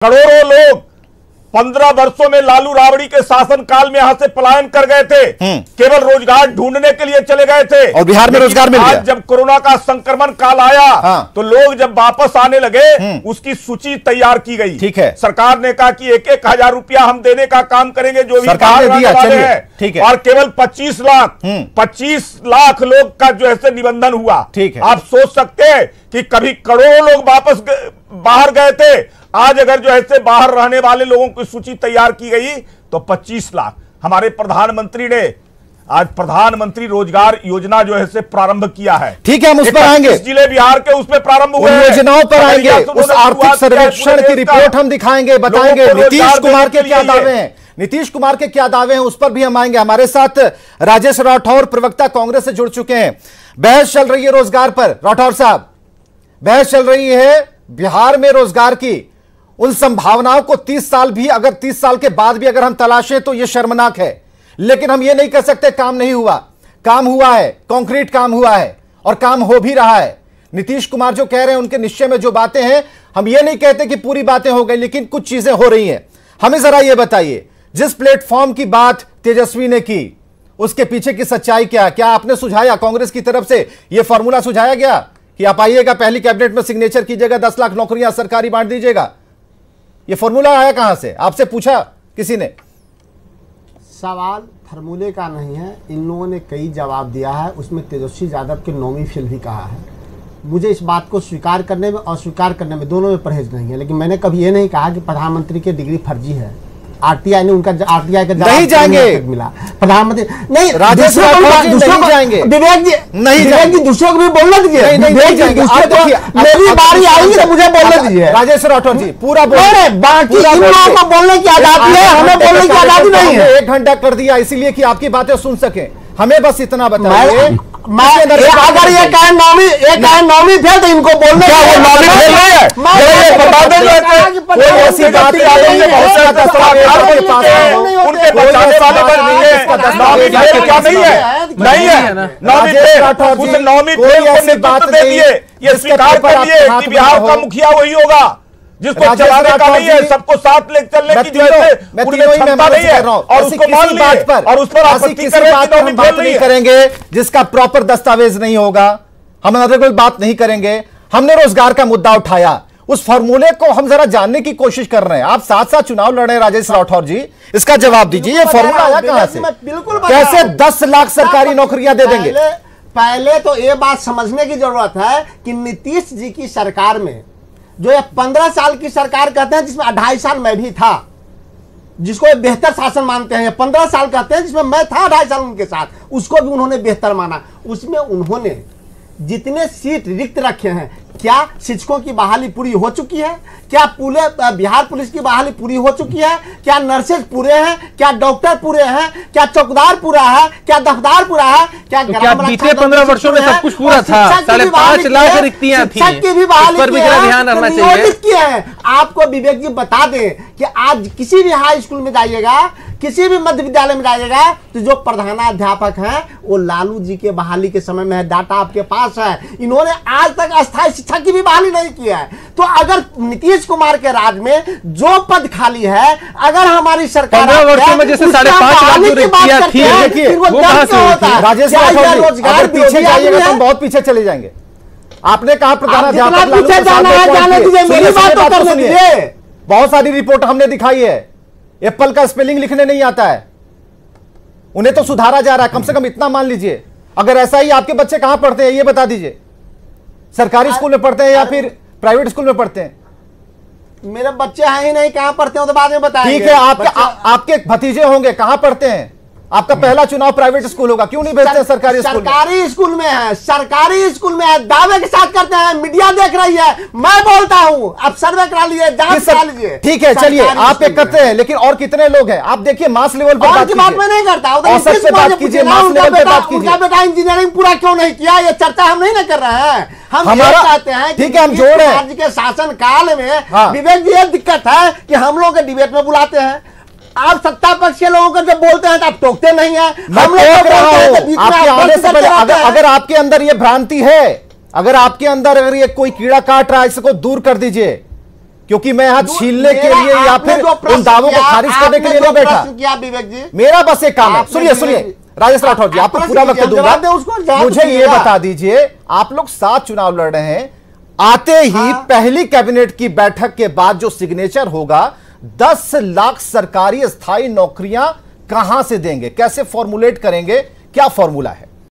करोड़ों लोग 15 वर्षों में लालू राबड़ी के शासन काल में यहां से पलायन कर गए थे, केवल रोजगार ढूंढने के लिए चले गए थे और बिहार में रोजगार मिल गया। आज जब कोरोना का संक्रमण काल आया तो लोग जब वापस आने लगे उसकी सूची तैयार की गई। ठीक है, सरकार ने कहा कि 1-1 हजार रुपया हम देने का काम करेंगे जो भी बाहर आने वाले हैं। ठीक है, और केवल 25 लाख लोग का जो है निबंधन हुआ। ठीक है, आप सोच सकते हैं कि कभी करोड़ों लोग वापस बाहर गए थे, आज अगर जो है बाहर रहने वाले लोगों की सूची तैयार की गई तो 25 लाख। हमारे प्रधानमंत्री ने आज प्रधानमंत्री रोजगार योजना जो है प्रारंभ किया है। ठीक है, हम उस पर आएंगे, जिले बिहार के उसमें प्रारंभ हुए योजनाओं पर आएंगे, उस आर्थिक सर्वेक्षण की रिपोर्ट हम दिखाएंगे, बताएंगे नीतीश कुमार के क्या दावे हैं, नीतीश कुमार के क्या दावे हैं, उस पर भी हम आएंगे। हमारे साथ राजेश राठौर प्रवक्ता कांग्रेस से जुड़ चुके हैं। बहस चल रही है रोजगार पर, राठौर साहब, बहस चल रही है बिहार में रोजगार की, उन संभावनाओं को 30 साल भी, अगर 30 साल के बाद भी अगर हम तलाशें तो यह शर्मनाक है। लेकिन हम यह नहीं कह सकते काम नहीं हुआ, काम हुआ है, कंक्रीट काम हुआ है और काम हो भी रहा है। नीतीश कुमार जो कह रहे हैं उनके निश्चय में जो बातें हैं, हम यह नहीं कहते कि पूरी बातें हो गई, लेकिन कुछ चीजें हो रही हैं। हमें जरा यह बताइए, जिस प्लेटफॉर्म की बात तेजस्वी ने की उसके पीछे की सच्चाई क्या? क्या आपने सुझाया, कांग्रेस की तरफ से यह फॉर्मूला सुझाया गया कि आप आइएगा, पहली कैबिनेट में सिग्नेचर कीजिएगा, 10 लाख नौकरियां सरकारी बांट दीजिएगा? ये फॉर्मूला आया कहां से? आपसे पूछा किसी ने? सवाल फॉर्मूले का नहीं है, इन लोगों ने कई जवाब दिया है, उसमें तेजस्वी यादव के नौवीं फेल भी कहा है। मुझे इस बात को स्वीकार करने में और स्वीकार करने में दोनों में परहेज नहीं है, लेकिन मैंने कभी ये नहीं कहा कि प्रधानमंत्री की डिग्री फर्जी है। आरटीआई ने उनका आरटीआई का नहीं जाएंगे, मिला प्रधानमंत्री नहीं, राजेश नहीं जाएंगे, विवेक जी नहीं जाएंगे, दूसरों को भी बोलना दीजिए। मेरी बारी आएगी तो मुझे बोलने दीजिए। राजेश राठौर जी पूरा बाकी इन लोगों को बोलने की आजादी है, हमें बोलने की आजादी नहीं है। 1 घंटा कर दिया इसीलिए कि आपकी बातें सुन सके, हमें बस इतना बताइए। अगर ये कहे नौवीं फेल तो इनको बोलने ऐसी बात नहीं है, नौवीं फेल को नेतृत्व दे दिए, ये स्वीकार कर लिए कि बिहार का मुखिया वही होगा जिसको चलाने का नहीं है, सबको साथ ले चलने की जो है उनमें क्षमता नहीं है और उसको मान लिए और उस पर आपत्ति करेंगे जिसका प्रॉपर दस्तावेज नहीं होगा। हम अदरवाइज बात नहीं करेंगे। हमने रोजगार का मुद्दा उठाया, उस फॉर्मूले को हम जरा जानने की कोशिश कर रहे हैं। आप साथ साथ चुनाव लड़ रहे हैं राजेश राठौर जी, इसका जवाब दीजिए, ये फॉर्मूला आया कहां से? कैसे 10 लाख सरकारी नौकरियां दे देंगे? पहले तो ये बात समझने की जरूरत है कि नीतीश जी की सरकार में जो ये 15 साल की सरकार कहते हैं, जिसमें 2.5 साल मैं भी था, जिसको ये बेहतर शासन मानते हैं, 15 साल कहते हैं जिसमें मैं था 2.5 साल उनके साथ, उसको भी उन्होंने बेहतर माना। उसमें उन्होंने जितने सीट रिक्त रखे हैं, क्या शिक्षकों की बहाली पूरी हो चुकी है? क्या पूरे बिहार पुलिस की बहाली पूरी हो चुकी है? क्या नर्सेज पूरे हैं? क्या डॉक्टर पूरे हैं? क्या चौकीदार पूरा है? क्या दफ्तार पूरा है? क्या बीते 15 वर्षों में सब कुछ पूरा था? 5.5 लाख रिक्तियां थी, शिक्षक की भी बहाली पर भी ध्यान रखना चाहिए। आपको विवेक जी बता दें कि आज किसी भी हाई स्कूल में जाइएगा, किसी भी मध्य विद्यालय में जाइएगा, तो जो प्रधानाध्यापक हैं वो लालू जी के बहाली के समय में है, डाटा आपके पास है। इन्होंने आज तक अस्थायी शिक्षा की भी बहाली नहीं किया है। तो अगर नीतीश कुमार के राज में जो पद खाली है, अगर हमारी सरकार 15 वर्षों में जैसे 5.5 लाख जो रिक्तियां थी, राजेश रोजगार पीछे जाइएगा तो हम बहुत पीछे चले जाएंगे। आपने कहा प्रधानाध्यापक, बहुत सारी रिपोर्ट हमने दिखाई है, एप्पल का स्पेलिंग लिखने नहीं आता है, उन्हें तो सुधारा जा रहा है। कम से कम इतना मान लीजिए। अगर ऐसा ही आपके बच्चे कहां पढ़ते हैं ये बता दीजिए, सरकारी स्कूल में पढ़ते हैं या फिर प्राइवेट स्कूल में पढ़ते हैं? मेरे बच्चे हैं ही नहीं, कहां पढ़ते हैं तो बाद में बताएंगे। ठीक है, आपके भतीजे होंगे, कहां पढ़ते हैं? आपका पहला चुनाव प्राइवेट स्कूल होगा, क्यों नहीं भेजते सरकारी स्कूल? सरकारी स्कूल में है, सरकारी स्कूल में है, दावे के साथ करते हैं, मीडिया देख रही है, मैं बोलता हूं, आप सर्वे करा लीजिए, जांच करा लीजिए। ठीक है, चलिए आप एक करते हैं, लेकिन और कितने लोग हैं? आप देखिए मास लेवल पर बात मैं नहीं करता, औसत पे बात कीजिए, मास लेवल पे बात कीजिए। उनका बेटा इंजीनियरिंग पूरा क्यों नहीं किया, ये चर्चा हम नहीं कर रहे हैं। हम हमारा चाहते हैं, ठीक है, हम जोड़ रहे हैं। राज्य के शासन काल में विवेक जी, ये दिक्कत है कि हम लोग डिबेट में बुलाते हैं, आप सत्ता पक्ष के लोगों को जब बोलते हैं तो आप टोकते नहीं हैं। हम लोग अगर आपके अंदर ये भ्रांति है, अगर आपके अंदर अगर ये कोई कीड़ा काट रहा है, इसको दूर कर दीजिए। क्योंकि मैं यहाँ छीलने के लिए या फिर उन दावों को खारिज करने के लिए नहीं बैठा। विवेक जी, मेरा बस एक काम है, सुनिए राजेश राठौर जी, आपको पूरा वक्त दूंगा। मुझे ये बता दीजिए, आप लोग 7 चुनाव लड़ रहे हैं, आते ही पहली कैबिनेट की बैठक के बाद जो सिग्नेचर होगा, 10 लाख सरकारी स्थायी नौकरियां कहां से देंगे, कैसे फॉर्मुलेट करेंगे, क्या फॉर्मूला है?